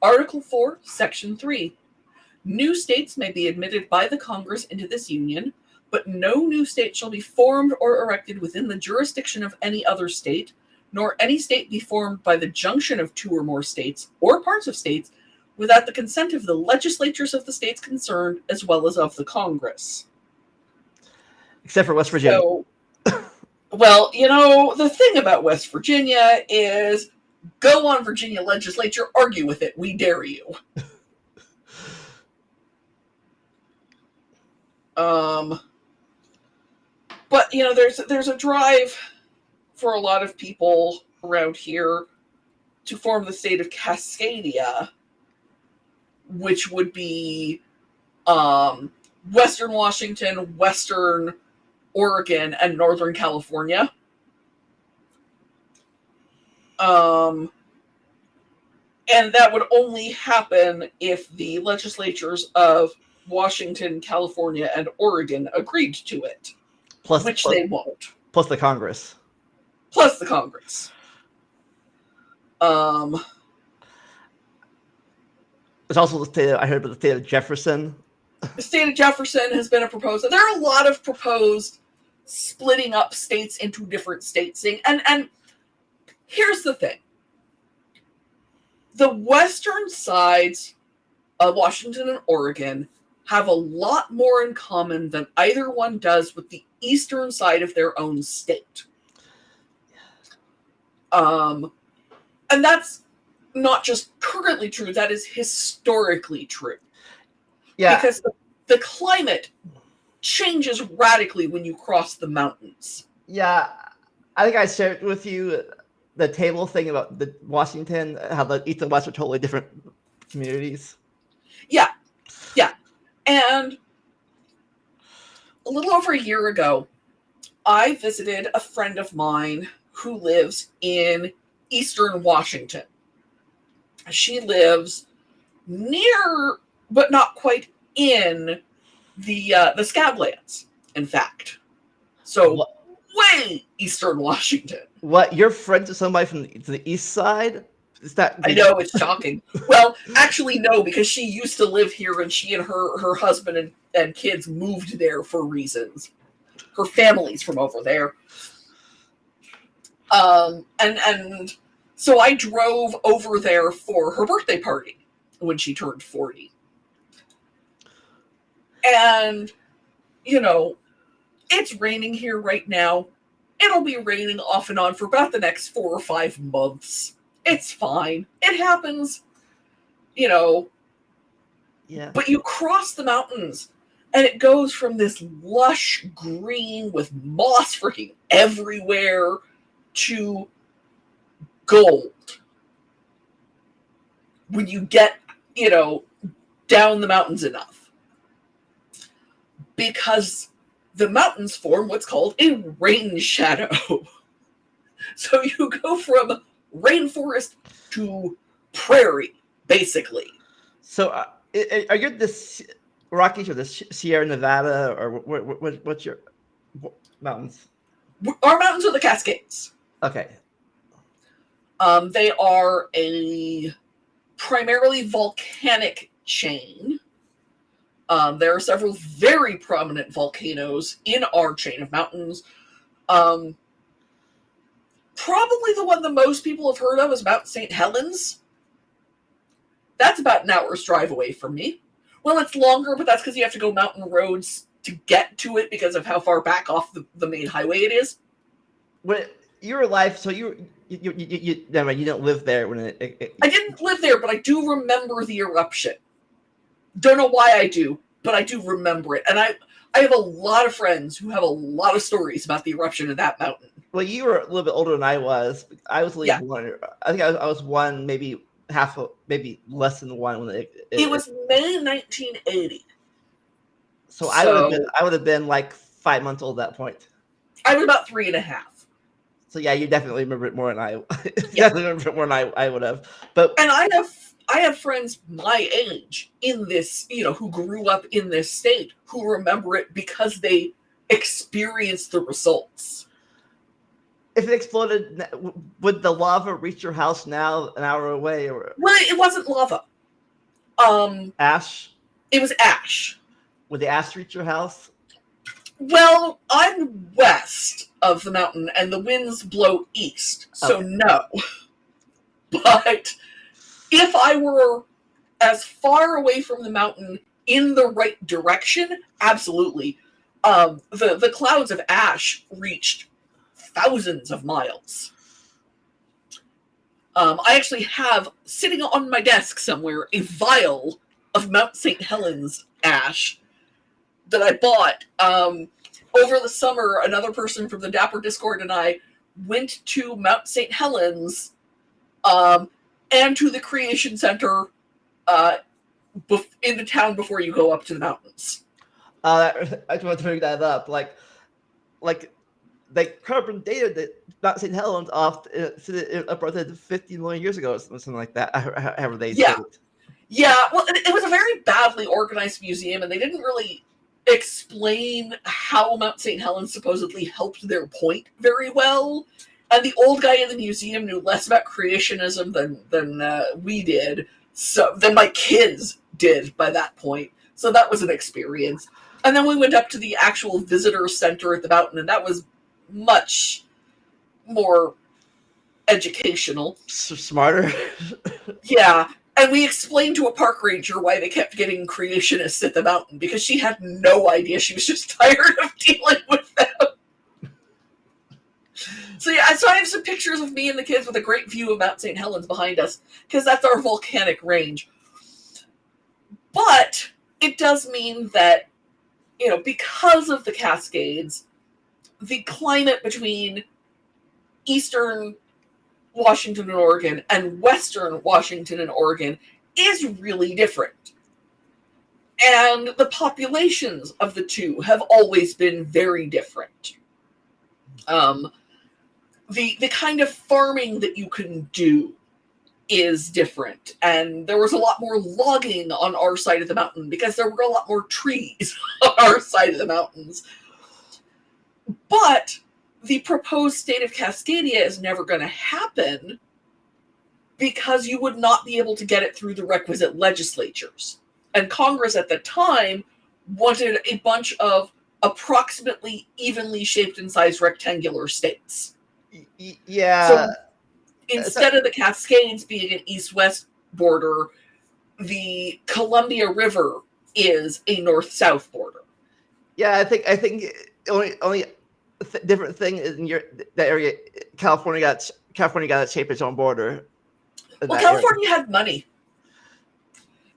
Article 4, Section 3. New states may be admitted by the Congress into this union, but no new state shall be formed or erected within the jurisdiction of any other state, nor any state be formed by the junction of two or more states, or parts of states, without the consent of the legislatures of the states concerned, as well as of the Congress. Except for West Virginia. So, well, the thing about West Virginia is go on, Virginia legislature, argue with it. We dare you. But, there's a drive for a lot of people around here to form the state of Cascadia, which would be Western Washington, Western Oregon, and Northern California. And that would only happen if the legislatures of Washington, California, and Oregon agreed to it, which they won't. Plus the Congress. Plus the Congress. There's also I heard about the state of Jefferson. The state of Jefferson has been a proposal. There are a lot of proposed splitting up states into different states. And here's the thing. The western sides of Washington and Oregon have a lot more in common than either one does with the eastern side of their own state. And that's not just currently true, that is historically true. Yeah. Because the climate changes radically when you cross the mountains. Yeah. I think I shared with you the table thing about the Washington, how the East and West are totally different communities. Yeah. Yeah. And a little over a year ago, I visited a friend of mine who lives in Eastern Washington. She lives near, but not quite in the Scablands, in fact. So way Eastern Washington. What? You're friends with somebody from the east side? Is that? I know, it's shocking. Well, actually, no, because she used to live here, and she and her husband and kids moved there for reasons. Her family's from over there. And so I drove over there for her birthday party when she turned 40. And, it's raining here right now. It'll be raining off and on for about the next 4 or 5 months. It's fine. It happens, Yeah. But you cross the mountains, and it goes from this lush green with moss freaking everywhere to gold. When you get, down the mountains enough. Because the mountains form what's called a rain shadow. So you go from rainforest to prairie, basically. So are you the Rockies or the Sierra Nevada, or what's your mountains? Our mountains are the Cascades. Okay. They are a primarily volcanic chain. There are several very prominent volcanoes in our chain of mountains. Probably the one that most people have heard of is Mount St. Helens. That's about an hour's drive away from me. Well, it's longer, but that's because you have to go mountain roads to get to it because of how far back off the main highway it is. When you were alive, so you didn't live there when it... I didn't live there, but I do remember the eruption. Don't know why I do, but I do remember it. And I have a lot of friends who have a lot of stories about the eruption of that mountain. Well, you were a little bit older than I was. I was one. I think I was one, maybe maybe less than one when it was May 1980. So I would have been like 5 months old at that point. I was about 3.5. So yeah, you definitely remember it more than I. Definitely remember it more than I would have. And I have friends my age in this, who grew up in this state who remember it because they experienced the results. If it exploded, would the lava reach your house now an hour away? Or? Well, it wasn't lava. Ash? It was ash. Would the ash reach your house? Well, I'm west of the mountain, and the winds blow east, so Okay. no. But if I were as far away from the mountain in the right direction, absolutely. The clouds of ash reached thousands of miles. I actually have sitting on my desk somewhere a vial of Mount St. Helens ash that I bought. Over the summer, another person from the Dapper Discord and I went to Mount St. Helens and to the Creation Center in the town before you go up to the mountains. I just want to bring that up. Like they carbon dated that Mount St. Helens off about 50 million years ago or something like that. However they Yeah. did it. Yeah, well, it was a very badly organized museum, and they didn't really explain how Mount St. Helens supposedly helped their point very well. And the old guy in the museum knew less about creationism than we did, than my kids did by that point. So that was an experience. And then we went up to the actual visitor center at the mountain, and that was much more educational. Smarter. Yeah. And we explained to a park ranger why they kept getting creationists at the mountain, because she had no idea. She was just tired of dealing with them. So yeah, so I have some pictures of me and the kids with a great view of Mount St. Helens behind us, because that's our volcanic range. But it does mean that, because of the Cascades, the climate between eastern Washington and Oregon and western Washington and Oregon is really different. And the populations of the two have always been very different. The kind of farming that you can do is different. And there was a lot more logging on our side of the mountain because there were a lot more trees on our side of the mountains. But the proposed state of Cascadia is never going to happen because you would not be able to get it through the requisite legislatures. And Congress at the time wanted a bunch of approximately evenly shaped and sized rectangular states. Yeah. So instead of the Cascades being an east-west border, the Columbia River is a north-south border. Yeah, I think only different thing in that area. California got to shape its own border. Well, California had money.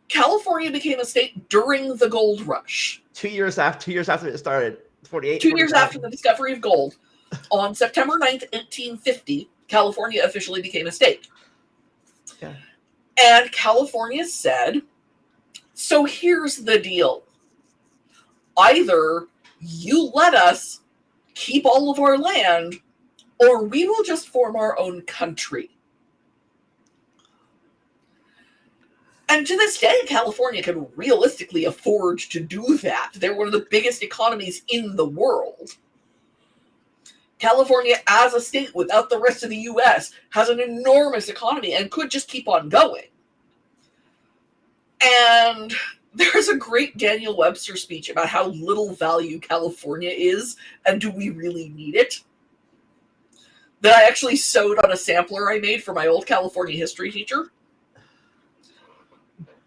California became a state during the gold rush. 2 years after it started, 48. 2 years after the discovery of gold, on September 9th, 1850, California officially became a state. Yeah. And California said, so here's the deal. Either you let us keep all of our land, or we will just form our own country. And to this day, California can realistically afford to do that. They're one of the biggest economies in the world. California, as a state without the rest of the U.S., has an enormous economy and could just keep on going. And there's a great Daniel Webster speech about how little value California is, and do we really need it? That I actually sewed on a sampler I made for my old California history teacher.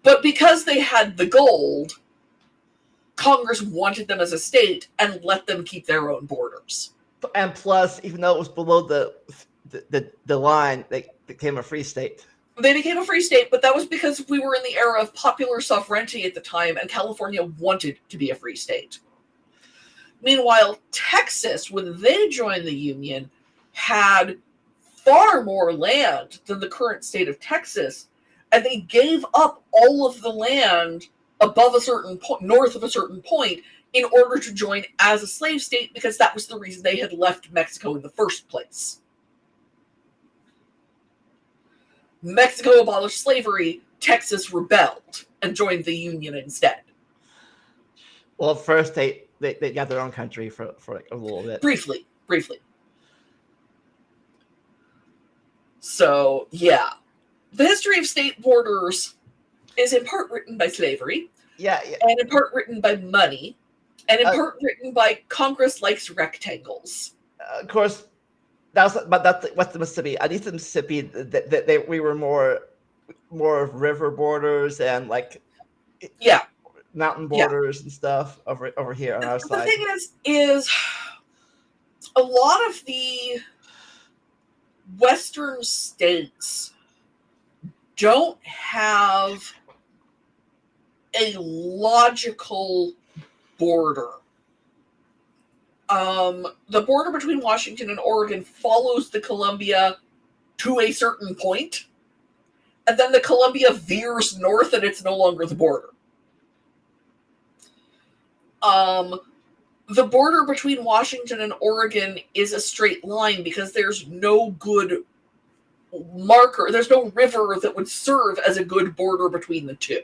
But because they had the gold, Congress wanted them as a state and let them keep their own borders. And plus, even though it was below the line, they became a free state. They became a free state, but that was because we were in the era of popular sovereignty at the time, and California wanted to be a free state. Meanwhile, Texas, when they joined the Union, had far more land than the current state of Texas, and they gave up all of the land above a certain point, north of a certain point, in order to join as a slave state, because that was the reason they had left Mexico in the first place. Mexico abolished slavery, Texas rebelled and joined the Union instead. Well, first they got their own country for like a little bit. Briefly. So, yeah. The history of state borders is in part written by slavery, Yeah. and in part written by money, and in Uh, part written by Congress likes rectangles. of course, that's west of Mississippi. At least in Mississippi, we were more of river borders and like Yeah, mountain yeah. borders and stuff over here on our The side. thing is a lot of the Western states don't have a logical border. The border between Washington and Oregon follows the Columbia to a certain point, and then the Columbia veers north and it's no longer the border. The border between Washington and Oregon is a straight line because there's no good marker, there's no river that would serve as a good border between the two.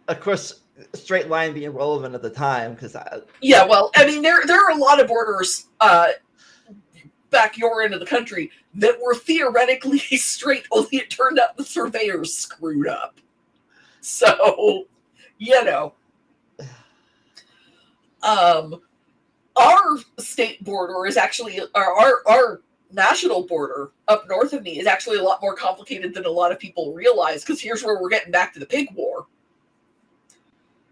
Of course, straight line being relevant at the time because yeah, well, I mean, there are a lot of borders back your end of the country that were theoretically straight, only it turned out the surveyors screwed up. So, you know, our state border is actually our national border up north of me is actually a lot more complicated than a lot of people realize, because here's where we're getting back to the pig war.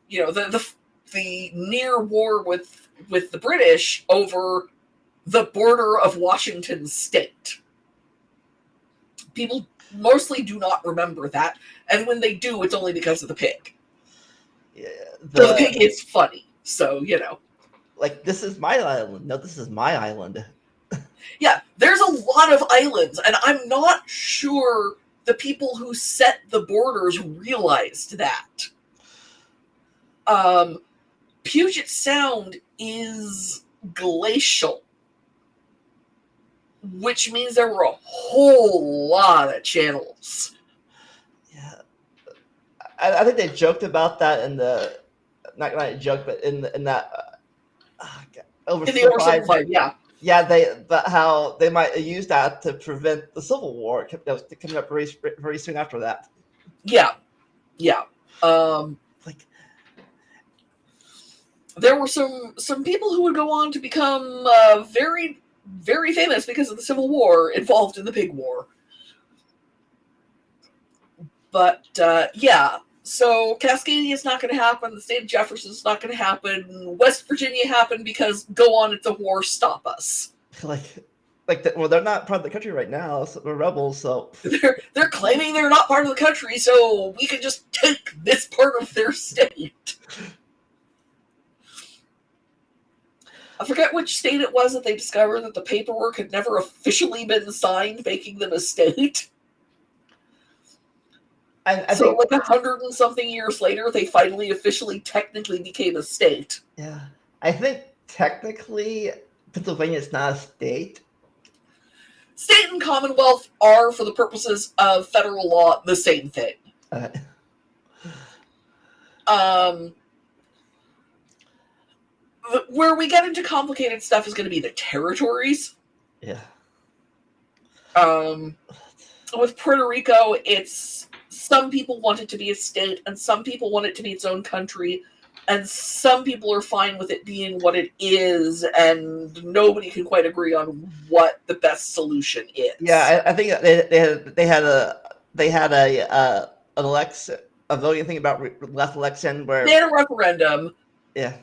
You know, the near war with the British over the border of Washington state. People mostly do not remember that, and when they do, it's only because of the pig. Yeah, So the pig is funny, so, you know. Like, this is my island. No, this is my island. Yeah, there's a lot of islands, and I'm not sure the people who set the borders realized that. Puget Sound is glacial, which means there were a whole lot of channels. Yeah, I think they joked about that in the not a joke, but in that oversimplified, yeah. Yeah, but how they might use that to prevent the Civil War that was coming up very soon after that. Yeah. Like, there were some people who would go on to become very, very famous because of the Civil War involved in the Pig War. But yeah, so Cascadia is not going to happen. The state of Jefferson is not going to happen. West Virginia happened because go on, it's a war, stop us. Well, they're not part of the country right now. So they're rebels, so they're claiming they're not part of the country, so we can just take this part of their state. I forget which state it was that they discovered that the paperwork had never officially been signed, making them a state. I so, think, like 100 and something years later, they finally officially technically became a state. Yeah. I think technically Pennsylvania is not a state. State and Commonwealth are, for the purposes of federal law, the same thing. Where we get into complicated stuff is going to be the territories. Yeah. With Puerto Rico, it's some people want it to be a state, and some people want it to be its own country, and some people are fine with it being what it is, and nobody can quite agree on what the best solution is. Yeah, I think they had an election, a voting thing about last election where they had a referendum. Yeah.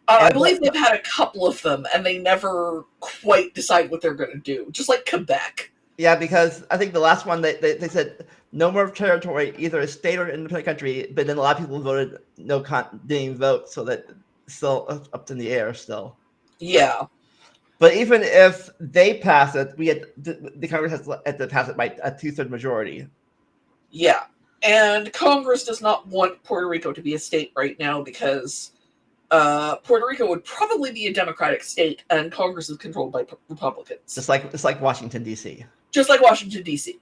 I believe they've had a couple of them, and they never quite decide what they're going to do, just like Quebec. Yeah, because I think the last one, they said no more territory, either a state or an independent country, but then a lot of people voted didn't even vote, so that it's still up in the air still. Yeah. But even if they pass it, the Congress has to pass it by a 2/3 majority. Yeah. And Congress does not want Puerto Rico to be a state right now because Puerto Rico would probably be a Democratic state, and Congress is controlled by Republicans. Just like Washington, D.C. Just like Washington, D.C.